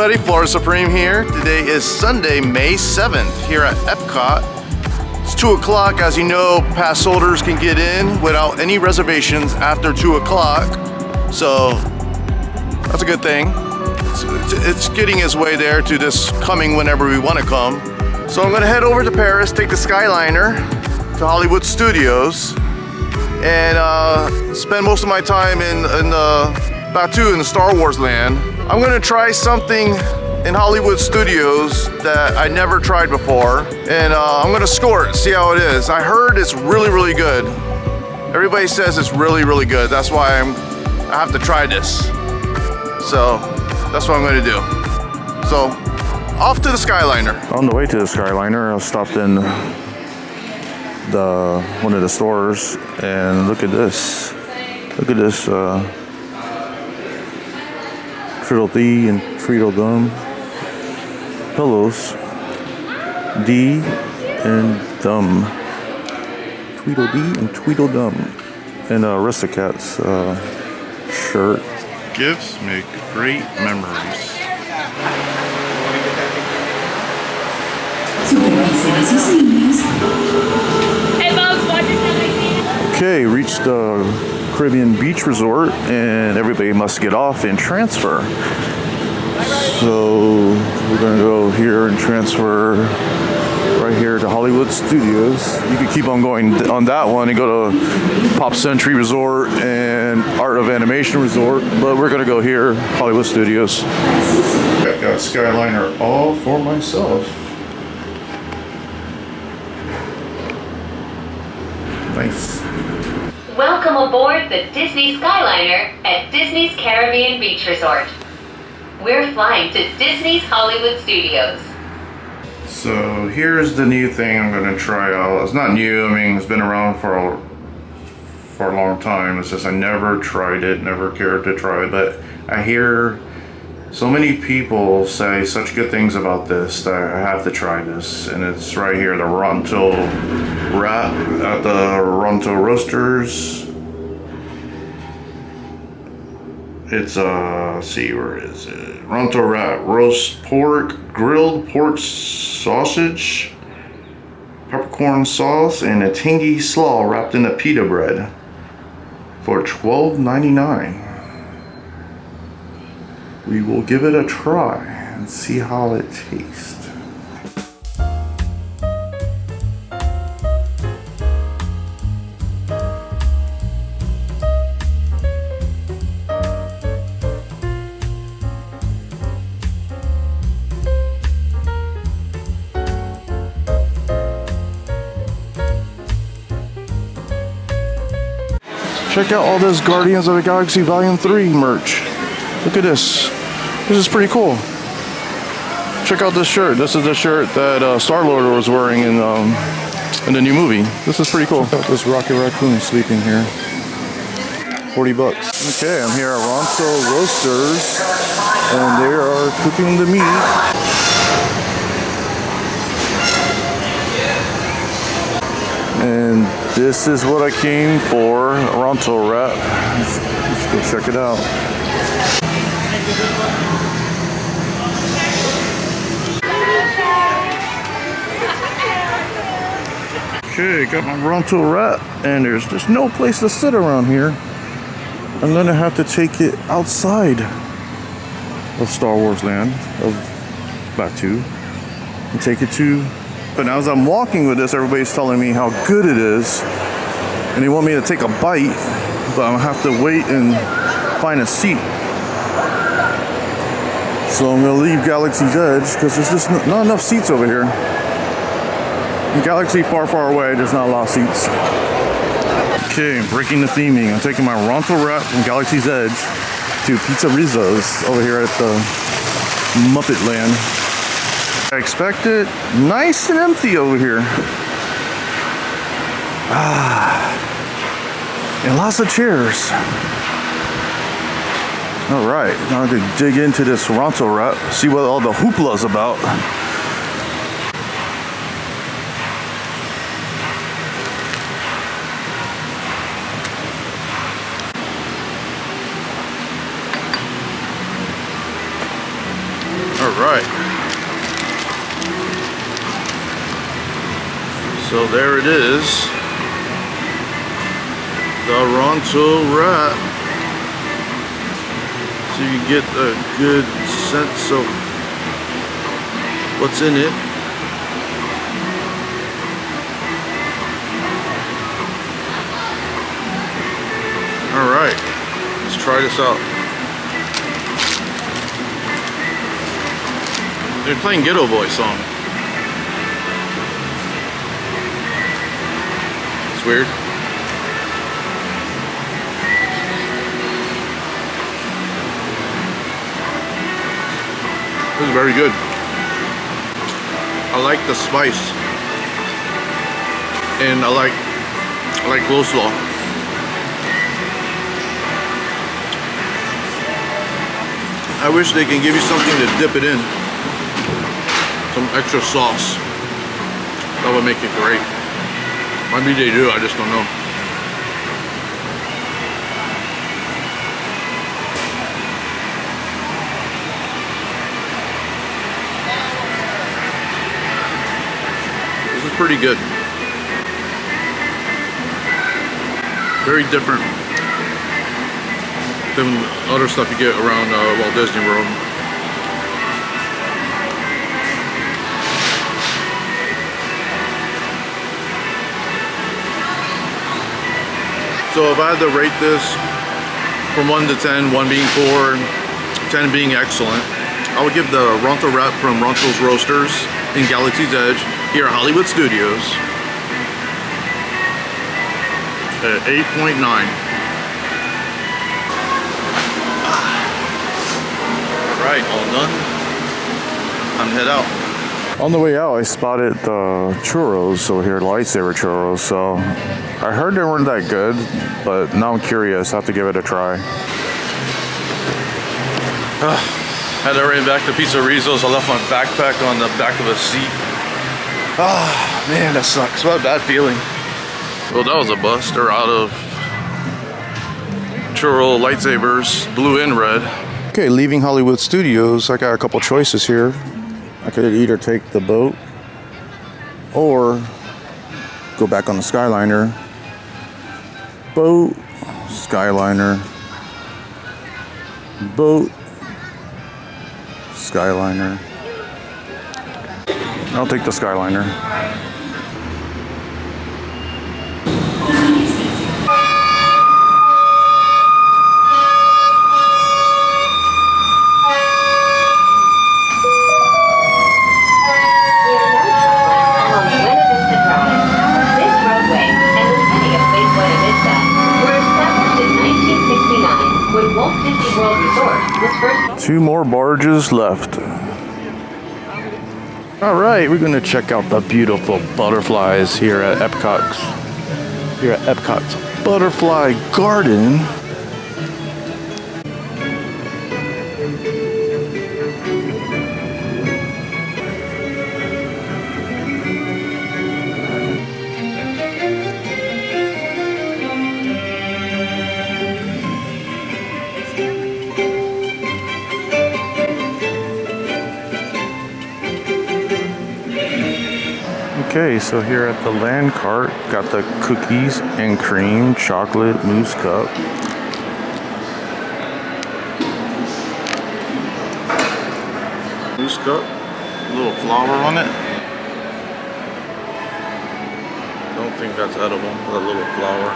everybody, Florida Supreme here. Today is Sunday, May 7th here at Epcot. It's 2 o'clock. As you know, pass holders can get in without any reservations after 2 o'clock. So that's a good thing. It's getting its way there to this coming whenever we want to come. So I'm gonna head over to Paris, take the Skyliner to Hollywood Studios, and spend most of my time in Batuu in the Star Wars land. I'm gonna try something in Hollywood Studios that I never tried before, and I'm gonna score it, see how it is. I heard it's really, really good. Everybody says it's really, really good. That's why I have to try this. So that's what I'm gonna do. So off to the Skyliner. On the way to the Skyliner, I stopped in one of the stores, and look at this. Look at this Tweedledee and Tweedledum pillows. D and Dum. Tweedledee and Tweedledum. And Aristocats shirt. Gifts make great memories. Hey, Bugs, watch yourself. Okay, reached the Caribbean Beach Resort, and everybody must get off and transfer. So we're gonna go here and transfer right here to Hollywood Studios. You could keep on going on that one and go to Pop Century Resort and Art of Animation Resort, but we're gonna go here, Hollywood Studios. I got Skyliner all for myself. Nice. Welcome aboard the Disney Skyliner at Disney's Caribbean Beach Resort. We're flying to Disney's Hollywood Studios. So here's the new thing I'm gonna try out. It's not new, I mean, it's been around for a long time. It's just I never tried it, never cared to try it, but I hear so many people say such good things about this that I have to try this. And it's right here, the Ronto wrap at the Ronto Roasters. It's let's see, where is it? Ronto wrap, roast pork, grilled pork sausage, peppercorn sauce, and a tangy slaw wrapped in a pita bread for $12.99. We will give it a try and see how it tastes. Check out all this Guardians of the Galaxy Volume 3 merch. Look at this. This is pretty cool. Check out this shirt. This is the shirt that Star-Lord was wearing in the new movie. This is pretty cool. Check out this Rocket Raccoon sleeping here. $40. Okay, I'm here at Ronto Roasters, and they are cooking the meat. And this is what I came for, Ronto wrap. Let's go check it out. Okay, got my Ronto wrap, and there's just no place to sit around here. I'm gonna have to take it outside of Star Wars Land, of Batuu, and take it to. But as I'm walking with this, everybody's telling me how good it is, and they want me to take a bite, but I'm gonna have to wait and find a seat. So I'm gonna leave Galaxy's Edge because there's just not enough seats over here. In Galaxy far, far away, there's not a lot of seats. Okay, I'm breaking the theming. I'm taking my Ronto wrap from Galaxy's Edge to Pizza Rizzo's over here at the Muppet Land. I expected nice and empty over here. And lots of chairs. All right, now I'm gonna dig into this Ronto wrap, see what all the hoopla is about. All right. So there it is. The Ronto Rat. So you get a good sense of what's in it. All right, let's try this out. They're playing Ghetto Boy song. It's weird. This is very good. I like the spice, and I like coleslaw. I wish they can give you something to dip it in. Some extra sauce. That would make it great. Maybe they do, I just don't know. This is pretty good. Very different than other stuff you get around Walt Disney World. So if I had to rate this from 1 to 10, 1 being poor, 10 being excellent, I would give the Ronto Wrap from Ronto's Roasters in Galaxy's Edge here at Hollywood Studios at 8.9. Alright, all done. Time to head out. On the way out, I spotted the churros over here, lightsaber churros. So I heard they weren't that good, but now I'm curious. I have to give it a try. Had to run back to Pizzerizzo's. I left my backpack on the back of a seat. Ah, man, that sucks. What a bad feeling. Well, that was a bust. They're out of churro lightsabers, blue and red. Okay, leaving Hollywood Studios, I got a couple choices here. I could either take the boat or go back on the Skyliner. Boat, Skyliner, boat, Skyliner. I'll take the Skyliner. Two more barges left. All right, we're gonna check out the beautiful butterflies here at Epcot's Butterfly Garden. Okay, so here at the land cart, got the cookies and cream chocolate mousse cup. Mousse cup, a little flour on it. Don't think that's edible, a little flour.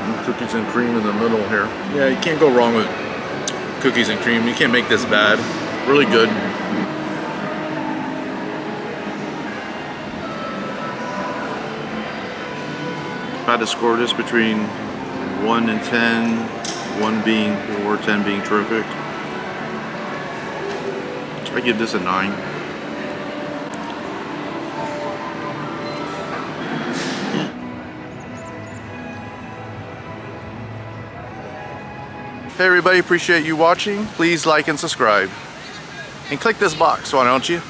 And cookies and cream in the middle here. Yeah, you can't go wrong with cookies and cream. You can't make this bad. Really good. If I had to score this between 1 and 10, 1 being poor, 10 being terrific, I give this a 9. Hey everybody, appreciate you watching. Please like and subscribe. And click this box, why don't you?